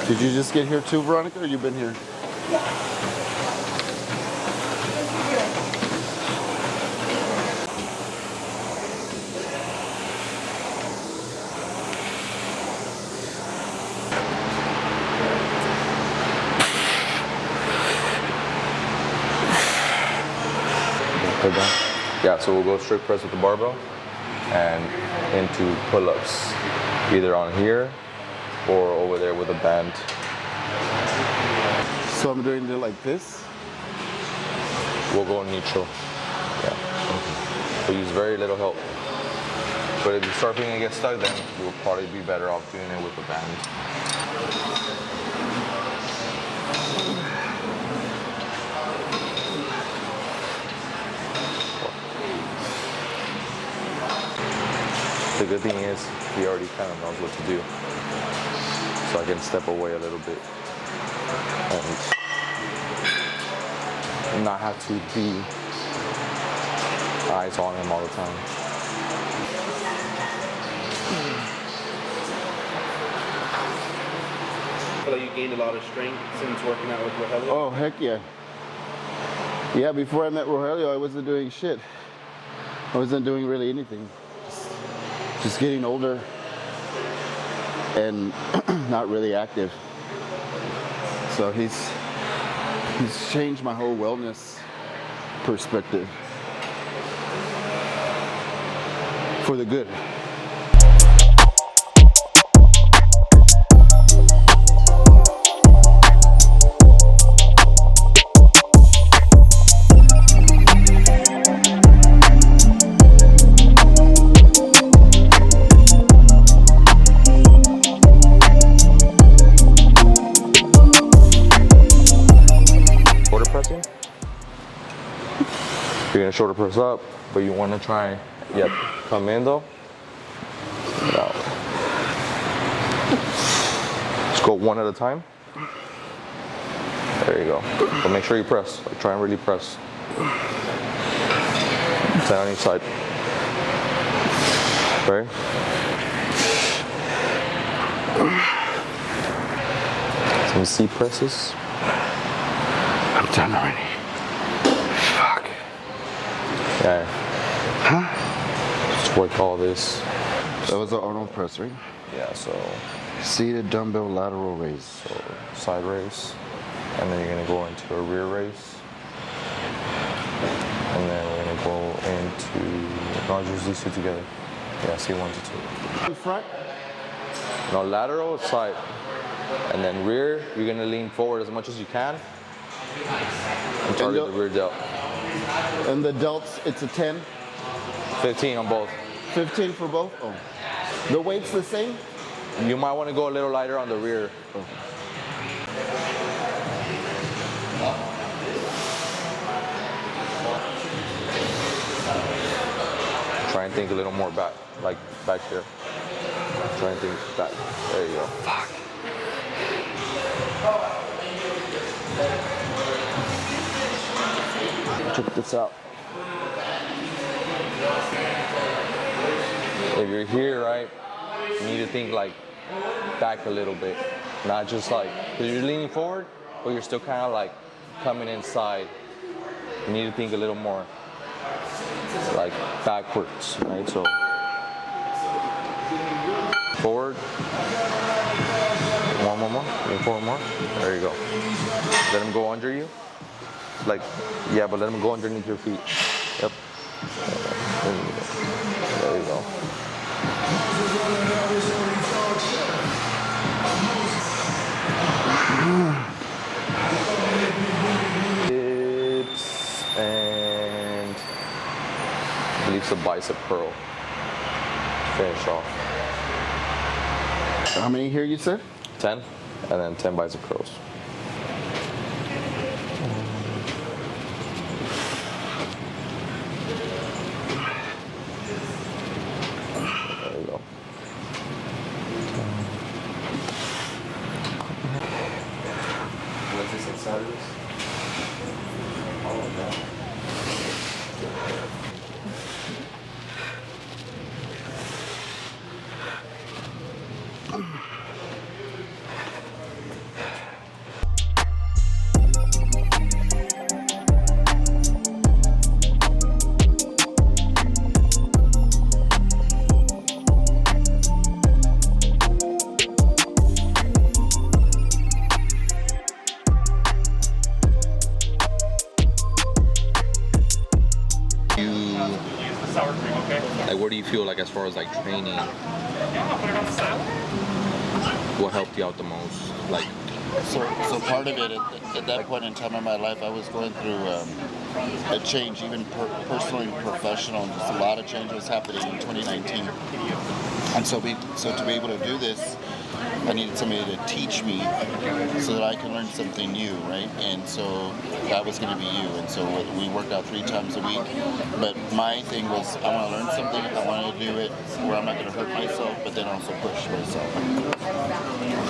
Did you just get here too, Veronica, or you been here? Yeah, so we'll go strict press with the barbell and into pull-ups, either on here or over there with a band. So I'm doing it like this? We'll go neutral. Yeah. We'll use very little help. But if you start feeling it get stuck, then you'll probably be better off doing it with a band. The good thing is he already kind of knows what to do. So I can step away a little bit and not have to be eyes on him all the time. I feel like you gained a lot of strength since working out with Rogelio. Oh, heck yeah. Yeah, before I met Rogelio, I wasn't doing shit. I wasn't doing really anything. Just getting older and not really active. So he's changed my whole wellness perspective for the good. You're gonna shoulder press up, but you wanna try, come in though. Out. Just go one at a time. There you go. But make sure you press. Like, try and really press. 10 on each side. Okay. Some C presses. I'm done already. Yeah. Huh? Just work all this. That was the Arnold press, right? Yeah, so seated dumbbell lateral raise. So side raise. And then you're gonna go into a rear raise. And then we're gonna go into, no, just these two together. Yeah, see 1 to 2. In front? No, lateral, side. And then rear, you're gonna lean forward as much as you can. And target the rear delt. And the delts, it's a 10? 15 on both. 15 for both? Oh. The weight's the same? You might want to go a little lighter on the rear. Oh. Try and think a little more back, like back here. Try and think back. There you go. Fuck. Check this out. If you're here, right, you need to think like back a little bit. Not just like, because you're leaning forward, but you're still kind of like coming inside. You need to think a little more like backwards, right? So forward. One more. Lean forward more. There you go. Let him go under you. Like, yeah, but let him go underneath your feet. Yep. There you go. Hips and leaves a bicep curl. Finish off. How many here you said? 10. and then 10 bicep curls. There you go. Wednesdays and Saturdays. Oh, no. Like, where do you feel like as far as like training? What helped you out the most? Like, So part of it, at that point in time in my life, I was going through a change, even personally and professional. Just a lot of change was happening in 2019. And so to be able to do this, I needed somebody to teach me so that I can learn something new, right? And so that was going to be you. And so we worked out 3 times a week. But my thing was, I want to learn something. I want to do it where I'm not going to hurt myself, but then also push myself.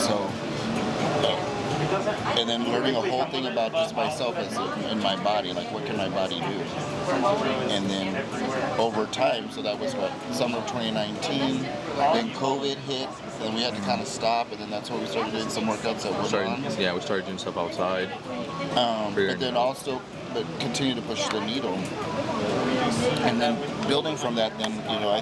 So, and then learning a whole thing about just myself as in my body, like what can my body do? And then over time, so that was what, summer of 2019, then COVID hit, and we had to kind of stop, and then that's where we started doing some workouts at Woodlawn. Yeah, we started doing stuff outside. But then also, continue to push the needle. And then building from that, then, you know, I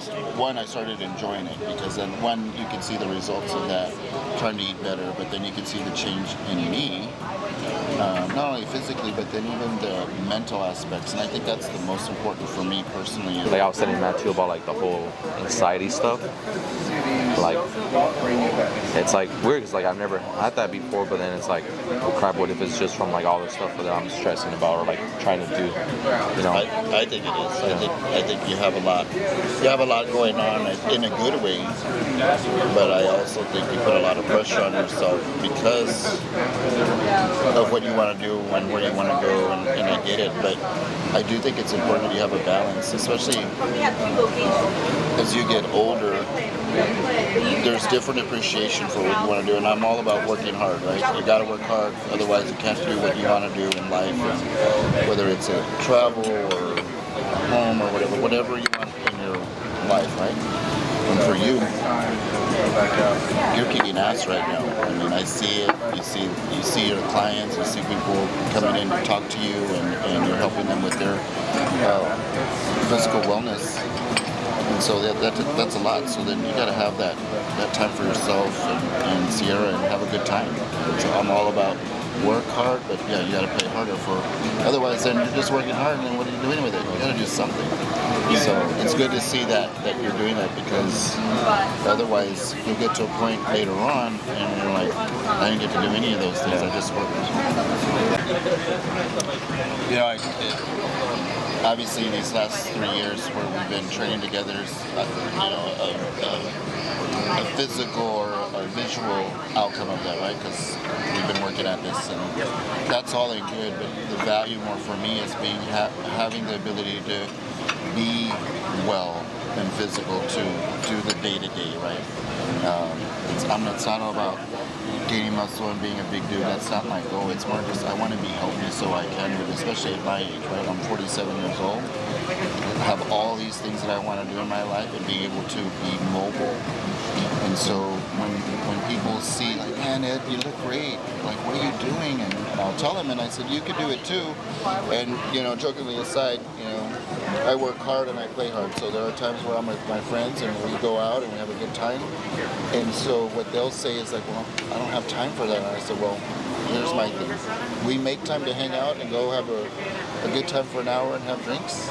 started enjoying it, because then you can see the results of that, trying to eat better, but then you can see the change in me, not only physically, but then even the mental aspects. And I think that's the most important for me personally. Like I was telling Matt too about like the whole anxiety stuff. Like, it's like weird because like I've never had that before, but then it's like, oh crap, what if it's just from like all the stuff that I'm stressing about or like trying to do, you know? I think it is. I think you have a lot going on in a good way, but I also think you put a lot of pressure on yourself because of what you want to do and where you want to go, and I get it, but I do think it's important that you have a balance, especially as you get older. There's different appreciation for what you want to do, and I'm all about working hard, right? You got to work hard, otherwise you can't do what you want to do in life, whether it's a travel or home or whatever you want in your life, right? And for you, you're kicking ass right now. I mean, I see it. You see your clients. You see people coming in to talk to you, and you're helping them with their physical wellness. And so that's a lot. So then you got to have that time for yourself and Sierra and have a good time. So I'm all about work hard, but yeah, you got to play harder for. Otherwise, then you're just working hard, and then what are you doing with it? You got to do something. So it's good to see that you're doing that, because otherwise you'll get to a point later on, and you're like, I didn't get to do any of those things. I just worked. You know, obviously these last 3 years where we've been training together, a physical or a visual outcome of that, right? Because we've been working at this, and that's all in good. But the value more for me is having the ability to be well and physical to do the day-to-day, right? It's not all about gaining muscle and being a big dude. That's not my goal. It's more just I want to be healthy so I can do it, especially at my age, right? I'm 47 years old. I have all these things that I want to do in my life, and being able to be mobile. And so when people see, like, man, Ed, you look great. Like, what are you doing? And I'll tell them, and I said, you could do it too. And, you know, jokingly aside, you know, I work hard and I play hard. So there are times where I'm with my friends and we go out and we have a good time. And so what they'll say is like, well, I don't have time for that. And I said, well, here's my thing. We make time to hang out and go have a good time for an hour and have drinks.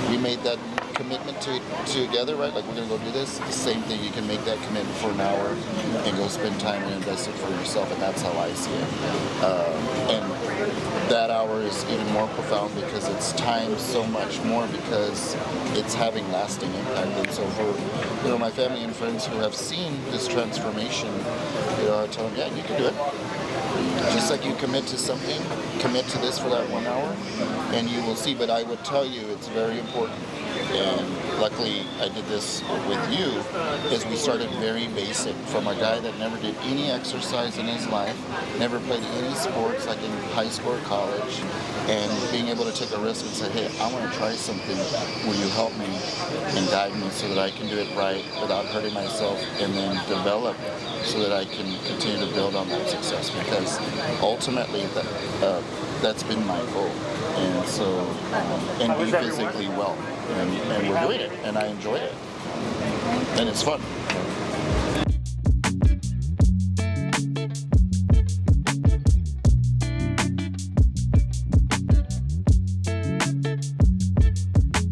We made that commitment together, right? Like, we're gonna go do this. The same thing, you can make that commitment for an hour and go spend time and invest it for yourself, and that's how I see it. And that hour is even more profound because it's timed so much more because it's having lasting impact. And so for my family and friends who have seen this transformation, I tell them, yeah, you can do it. Just like you commit to something, commit to this for that 1 hour, and you will see. But I would tell you it's very important. And luckily I did this with you, is we started very basic from a guy that never did any exercise in his life, never played any sports like in high school or college, and being able to take a risk and say, hey, I want to try something, will you help me and guide me so that I can do it right without hurting myself, and then develop so that I can continue to build on that success, because ultimately that's been my goal. And so, and be physically well. And we're doing it, and I enjoy it. And it's fun.